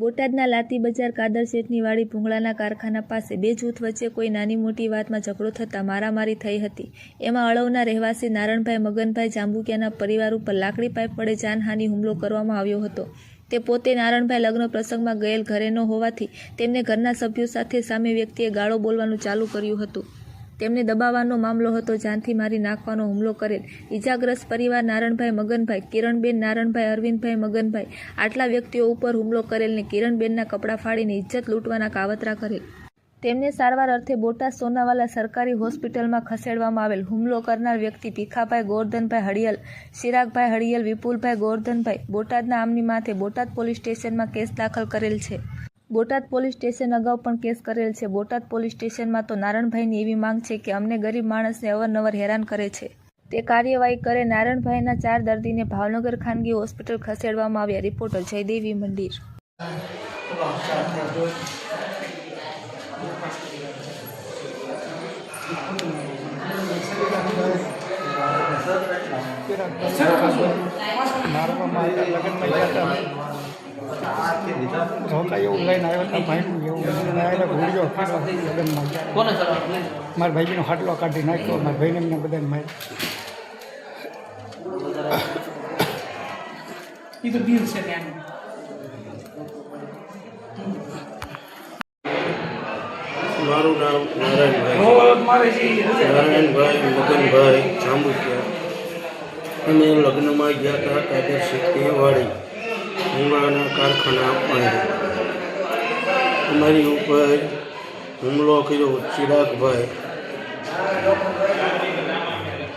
બોટાદના લાતી બજાર કાદર શેઠની વાડી ભૂંગળાના કારખાના પાસે બે જૂથ વચ્ચે કોઈ નાની મોટી વાતમાં ઝઘડો થતાં મારામારી થઈ હતી। એમાં અળવના રહેવાસી નારણભાઈ મગનભાઈ જાંબુકિયાના પરિવાર ઉપર લાકડી પાઇપ વડે જાનહાનિ હુમલો કરવામાં આવ્યો હતો। તે પોતે નારણભાઈ લગ્ન પ્રસંગમાં ગયેલ ઘરે ન હોવાથી તેમને ઘરના સભ્યો સાથે સામે વ્યક્તિએ ગાળો બોલવાનું ચાલુ કર્યું હતું। તેમને દબાવવાનો મામલો હતો। જાનથી મારી નાખવાનો હુમલો કરેલ ઇજાગ્રસ્ત પરિવાર નારણભાઈ મગનભાઈ, કિરણબેન નારણભાઈ, અરવિંદભાઈ મગનભાઈ આટલા વ્યક્તિઓ ઉપર હુમલો કરેલને કિરણબેનના કપડાં ફાડીને ઇજ્જત લૂંટવાના કાવતરા કરેલ। તેમને સારવાર અર્થે બોટાદ સોનાવાલા સરકારી હોસ્પિટલમાં ખસેડવામાં આવેલ। હુમલો કરનાર વ્યક્તિ ભીખાભાઈ ગોરધનભાઈ હળિયલ, ચિરાગભાઈ હળિયલ, વિપુલભાઈ ગોરધનભાઈ બોટાદના આમની માથે બોટાદ પોલીસ સ્ટેશનમાં કેસ દાખલ કરેલ છે। બોટાદ પોલીસ સ્ટેશન અગાઉ પણ કેસ કરેલ છે। બોટાદ પોલીસ સ્ટેશનમાં તો નારણભાઈની એવી માંગ છે કે અમને ગરીબ માણસને અવારનવાર હેરાન કરે છે, તે કાર્યવાહી કરે। નારણભાઈના 4 દર્દીને ભાવનગર ખાનગી હોસ્પિટલ ખસેડવામાં આવ્યા। રિપોર્ટર જયદેવી મંદિર। એવું લઈને આવ્યો હતા ભાઈનું એવું આવેલા ઘોડીઓ ફેરવા લગ્નમાં મારા ભાઈનો હાટલો કાઢી નાખ્યો। મારા ભાઈને એમને બધાને માર્યા। મારું નામ નારાયણભાઈ મગનભાઈ જાંબુકિયા। અમે લગ્નમાં ગયા હતા કાદર શેઠની વાડી ભૂંગળાના કારખાના પાસે। અમારી ઉપર હુમલો કર્યો ચિરાગભાઈ।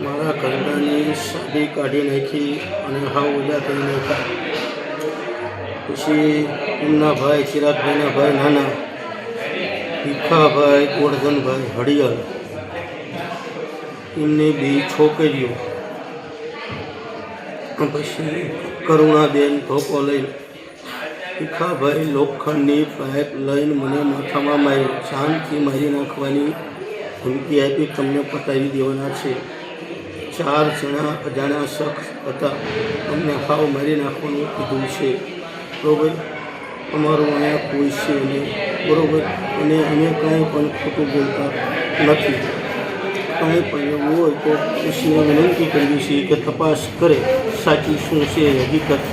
મારા ઘરડાની સાદી કાઢી નાખી અને હાવ ઉજા કરી નાખ્યા। પછી એમના ભાઈ ચિરાગભાઈના ભાઈ નાના ભીખાભાઈ ગોરધનભાઈ હળિયલ, એમની 2 છોકરીઓ, પછી કરુણાબેન ધોકો લઈને ભીખાભાઈ લોખંડની પાઇપ લઈને મને માથામાં મારી જાનથી મારી નાખવાની ધમકી આપી। તમને પતાવી દેવાના છે। 4 જણા અજાણ્યા શખ્સ હતા, અમને હાવ મારી નાખવાનું કીધું છે, બરાબર। અમારું અહીંયા કોઈ છે નહીં, બરાબર। અને અમે કાંઈ પણ ખોટું બોલતા નથી। કાંઈ પણ એવું હોય તો પોલીસને વિનંતી કરીએ છીએ કે તપાસ કરે સાચું શું છે હકીકત।